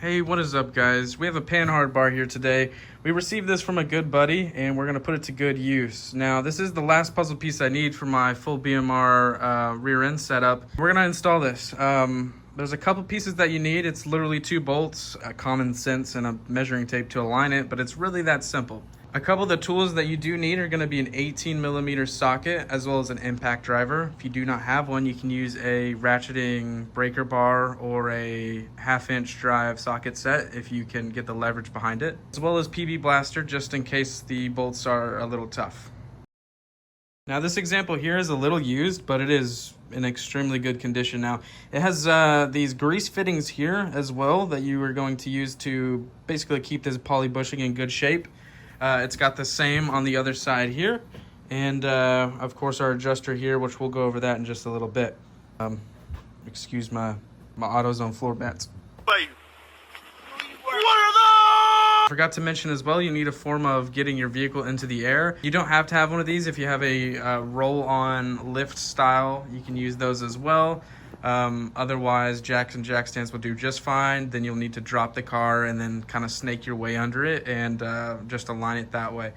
Hey, what is up, guys? We have a Panhard bar here today. We received this from a good buddy, and we're going to put it to good use. Now, this is the last puzzle piece I need for my full BMR rear end setup. We're going to install this. There's a couple pieces that you need. It's literally 2 bolts, common sense, and a measuring tape to align it, but it's really that simple. A couple of the tools that you do need are going to be an 18mm socket as well as an impact driver. If you do not have one, you can use a ratcheting breaker bar or a 1/2-inch drive socket set if you can get the leverage behind it, as well as PB blaster just in case the bolts are a little tough. Now this example here is a little used, but it is in extremely good condition. Now it has these grease fittings here as well that you are going to use to basically keep this poly bushing in good shape. It's got the same on the other side here, and of course our adjuster here, which we'll go over that in just a little bit. Excuse my AutoZone floor mats. What are those? Forgot to mention as well, you need a form of getting your vehicle into the air. You don't have to have one of these. If you have a roll-on lift style, you can use those as well. Otherwise, jacks and jack stands will do just fine. Then you'll need to drop the car and then kind of snake your way under it and just align it that way.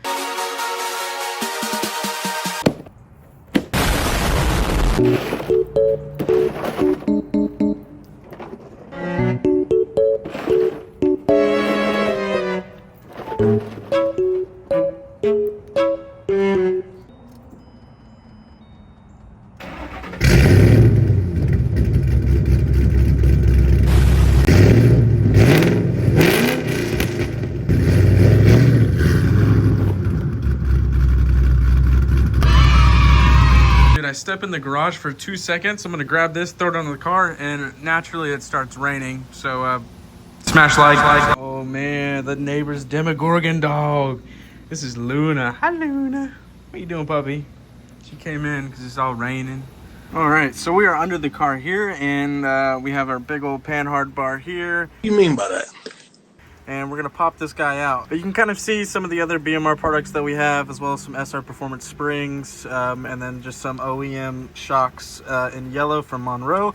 I step in the garage for 2 seconds. I'm gonna grab this, throw it on the car, and naturally it starts raining. So smash like. Oh man, the neighbor's Demogorgon dog. This is Luna. Hi Luna. What you doing, puppy? She came in because it's all raining. All right, so we are under the car here, and we have our big old Panhard bar here. What do you mean by that? And we're gonna pop this guy out. But you can kind of see some of the other BMR products that we have, as well as some SR Performance springs, and then just some OEM shocks in yellow from Monroe,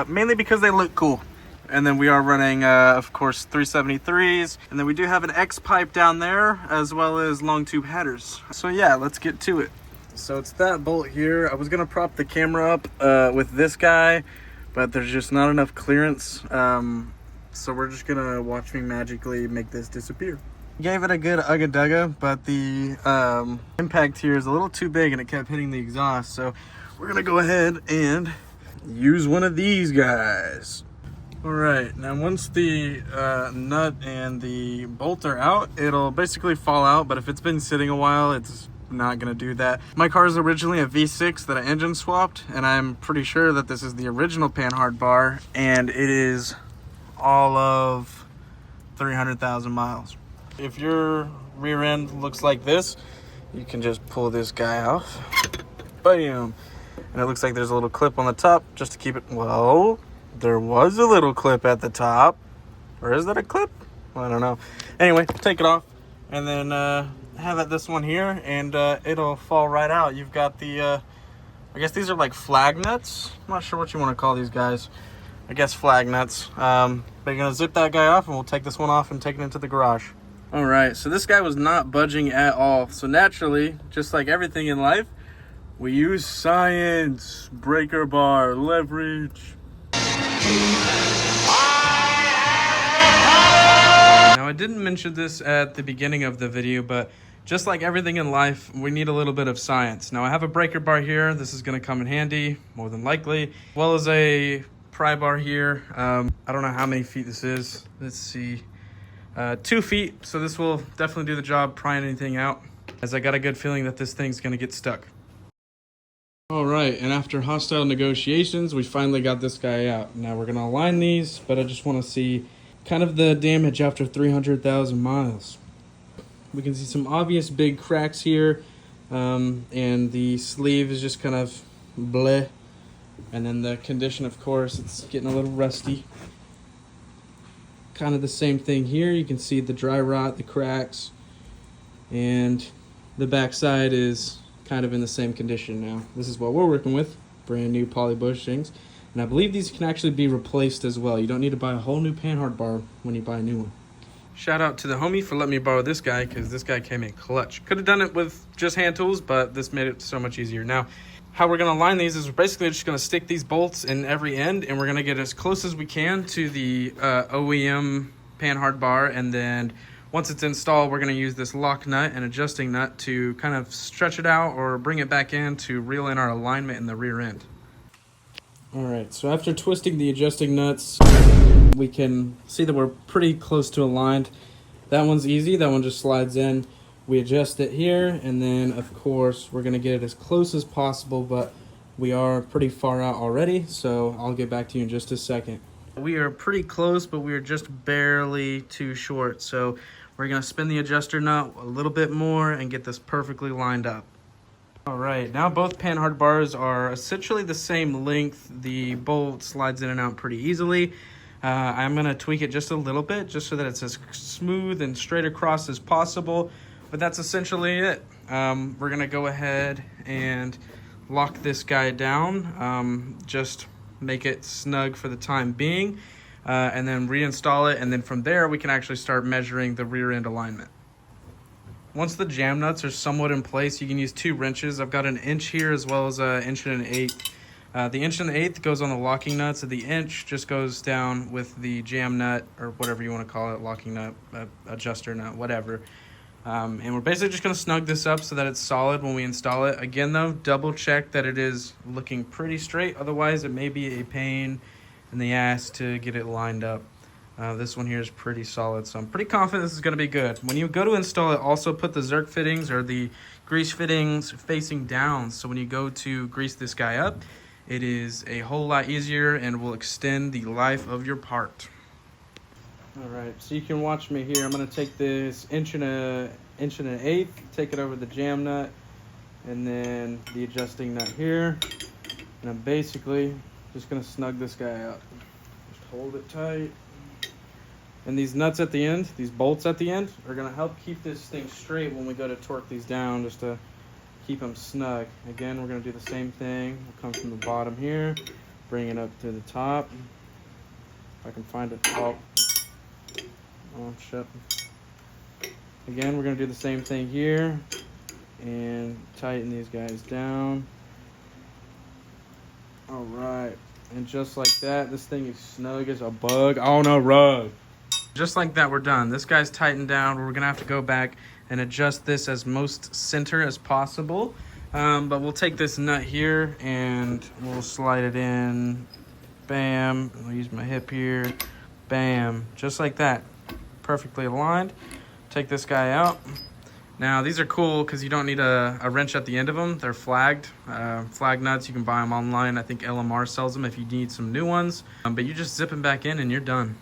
mainly because they look cool. And then we are running, of course, 373s, and then we do have an X pipe down there, as well as long tube headers. So yeah, let's get to it. So it's that bolt here. I was gonna prop the camera up with this guy, but there's just not enough clearance. So we're just gonna watch me magically make this disappear. Gave it a good ugga-dugga, but the impact here is a little too big and it kept hitting the exhaust. So we're gonna go ahead and use one of these guys. All right, now once the nut and the bolt are out, it'll basically fall out, but if it's been sitting a while, it's not gonna do that. My car is originally a V6 that I engine swapped, and I'm pretty sure that this is the original Panhard bar, and it is all of 300,000 miles. If your rear end looks like this, you can just pull this guy off. Bam! And it looks like there's a little clip on the top just to keep it. Well, there was a little clip at the top. Or is that a clip? I don't know. Anyway, take it off and then have this one here, and it'll fall right out. You've got the, I guess these are like flag nuts. I'm not sure what you want to call these guys. I guess flag nuts. But you're gonna zip that guy off, and we'll take this one off and take it into the garage. All right, so this guy was not budging at all. So naturally, just like everything in life, we use science, breaker bar, leverage. Now I didn't mention this at the beginning of the video, but just like everything in life, we need a little bit of science. Now I have a breaker bar here. This is gonna come in handy, more than likely, as well as a pry bar here. I don't know how many feet this is. Let's see, 2 feet. So this will definitely do the job prying anything out, as I got a good feeling that this thing's gonna get stuck. All right, and after hostile negotiations, we finally got this guy out. Now we're gonna align these, but I just wanna see kind of the damage after 300,000 miles. We can see some obvious big cracks here, and the sleeve is just kind of bleh. And then the condition, of course, it's getting a little rusty. Kind of the same thing here. You can see the dry rot, the cracks, and the backside is kind of in the same condition now. This is what we're working with, brand new poly bushings. And I believe these can actually be replaced as well. You don't need to buy a whole new panhard bar when you buy a new one. Shout out to the homie for letting me borrow this guy, because this guy came in clutch. Could have done it with just hand tools, but this made it so much easier. Now, how we're going to line these is we're basically just going to stick these bolts in every end, and we're going to get as close as we can to the OEM panhard bar. And then once it's installed, we're going to use this lock nut and adjusting nut to kind of stretch it out or bring it back in to reel in our alignment in the rear end. All right, so after twisting the adjusting nuts, we can see that we're pretty close to aligned. That one's easy, that one just slides in. We adjust it here, and then of course we're gonna get it as close as possible, but we are pretty far out already, so I'll get back to you in just a second. We are pretty close, but we are just barely too short, so we're gonna spin the adjuster nut a little bit more and get this perfectly lined up. All right, now both panhard bars are essentially the same length. The bolt slides in and out pretty easily. I'm gonna tweak it just a little bit, just so that it's as smooth and straight across as possible, but that's essentially it. We're gonna go ahead and lock this guy down, just make it snug for the time being, and then reinstall it, and then from there we can actually start measuring the rear end alignment. Once the jam nuts are somewhat in place, you can use 2 wrenches. I've got an inch here as well as an 1.1 inch. The 1.1 inch goes on the locking nuts, and the inch just goes down with the jam nut, or whatever you want to call it, locking nut, adjuster nut, whatever. And we're basically just going to snug this up so that it's solid when we install it. Again though, double check that it is looking pretty straight, otherwise it may be a pain in the ass to get it lined up. This one here is pretty solid, so I'm pretty confident this is going to be good. When you go to install it, also put the Zerk fittings or the grease fittings facing down, so when you go to grease this guy up, it is a whole lot easier and will extend the life of your part. All right, so you can watch me here. I'm going to take this 1.1 inch, take it over the jam nut, and then the adjusting nut here, and I'm basically just going to snug this guy up. Just hold it tight. And these nuts at the end, these bolts at the end, are going to help keep this thing straight when we go to torque these down, just to keep them snug. Again, we're going to do the same thing. We'll come from the bottom here, bring it up to the top. If I can find it. Oh shit. Again, we're going to do the same thing here and tighten these guys down. All right. And just like that, this thing is snug as a bug on a rug. Just like that, we're done. This guy's tightened down. We're gonna have to go back and adjust this as most center as possible. But we'll take this nut here and we'll slide it in. Bam. I'll use my hip here. Bam. Just like that. Perfectly aligned. Take this guy out. Now these are cool because you don't need a wrench at the end of them. They're flagged. Flag nuts, you can buy them online. I think LMR sells them if you need some new ones. But you just zip them back in and you're done.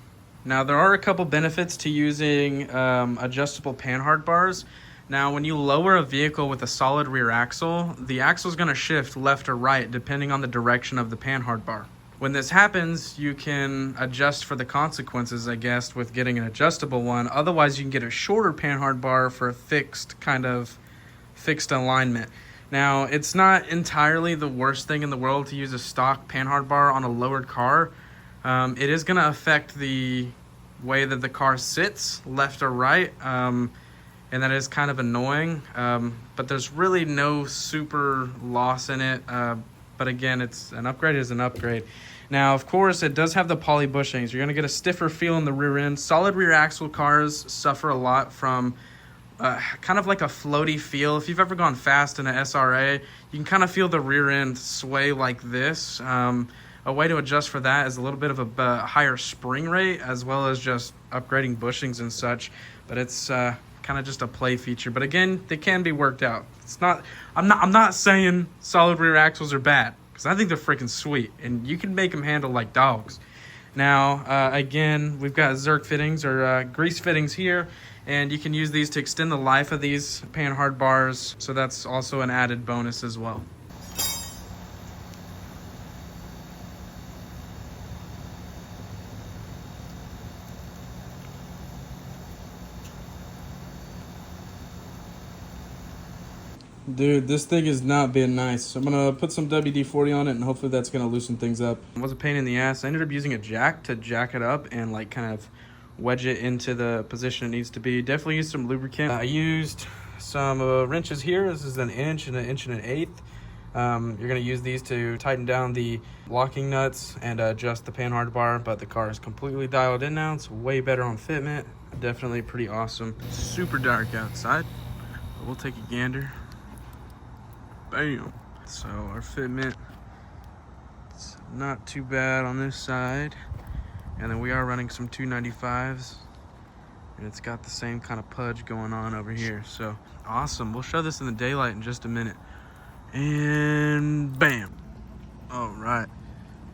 Now there are a couple benefits to using adjustable panhard bars. Now when you lower a vehicle with a solid rear axle, the axle is going to shift left or right depending on the direction of the panhard bar. When this happens, you can adjust for the consequences, I guess, with getting an adjustable one. Otherwise, you can get a shorter panhard bar for a fixed alignment. Now, it's not entirely the worst thing in the world to use a stock panhard bar on a lowered car. It is going to affect the way that the car sits, left or right, and that is kind of annoying. But there's really no super loss in it. But again, it's an upgrade is an upgrade. Now, of course, it does have the poly bushings. You're going to get a stiffer feel in the rear end. Solid rear axle cars suffer a lot from kind of like a floaty feel. If you've ever gone fast in an SRA, you can kind of feel the rear end sway like this. A way to adjust for that is a little bit of a higher spring rate, as well as just upgrading bushings and such. But it's kind of just a play feature. But again, they can be worked out. It's not. I'm not saying solid rear axles are bad, because I think they're freaking sweet, and you can make them handle like dogs. Now, again, we've got Zerk fittings or grease fittings here, and you can use these to extend the life of these panhard bars. So that's also an added bonus as well. Dude, this thing is not being nice. I'm gonna put some WD-40 on it and hopefully that's gonna loosen things up. It was a pain in the ass. I ended up using a jack to jack it up and like kind of wedge it into the position it needs to be. Definitely used some lubricant. I used some wrenches here. This is an inch and an eighth. You're gonna use these to tighten down the locking nuts and adjust the panhard bar, but the car is completely dialed in now. It's way better on fitment. Definitely pretty awesome. Super dark outside, but we'll take a gander. Bam. So our fitment, it's not too bad on this side. And then we are running some 295s. And it's got the same kind of pudge going on over here. So awesome. We'll show this in the daylight in just a minute. And bam. All right.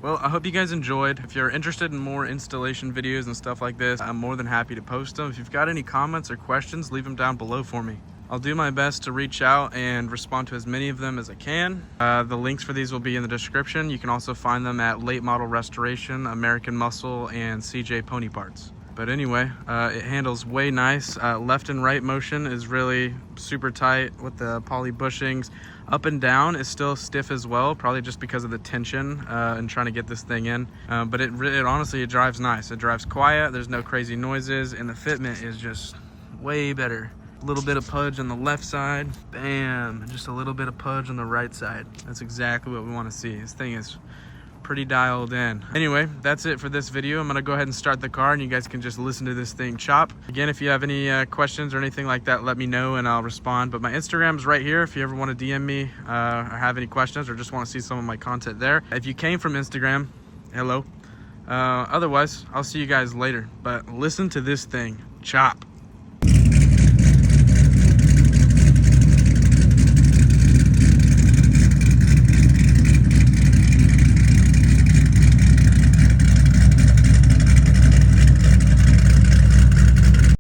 Well, I hope you guys enjoyed. If you're interested in more installation videos and stuff like this, I'm more than happy to post them. If you've got any comments or questions, leave them down below for me. I'll do my best to reach out and respond to as many of them as I can. The links for these will be in the description. You can also find them at Late Model Restoration, American Muscle, and CJ Pony Parts. But anyway, it handles way nice. Left and right motion is really super tight with the poly bushings. Up and down is still stiff as well, probably just because of the tension and trying to get this thing in. But it honestly, it drives nice. It drives quiet, there's no crazy noises, and the fitment is just way better. A little bit of pudge on the left side, bam, and just a little bit of pudge on the right side. That's exactly what we want to see. This thing is pretty dialed in. Anyway, that's it for this video. I'm gonna go ahead and start the car and you guys can just listen to this thing chop. Again, if you have any questions or anything like that, let me know and I'll respond. But my Instagram is right here if you ever want to DM me or have any questions or just want to see some of my content there. If you came from Instagram, hello. Otherwise, I'll see you guys later. But listen to this thing chop.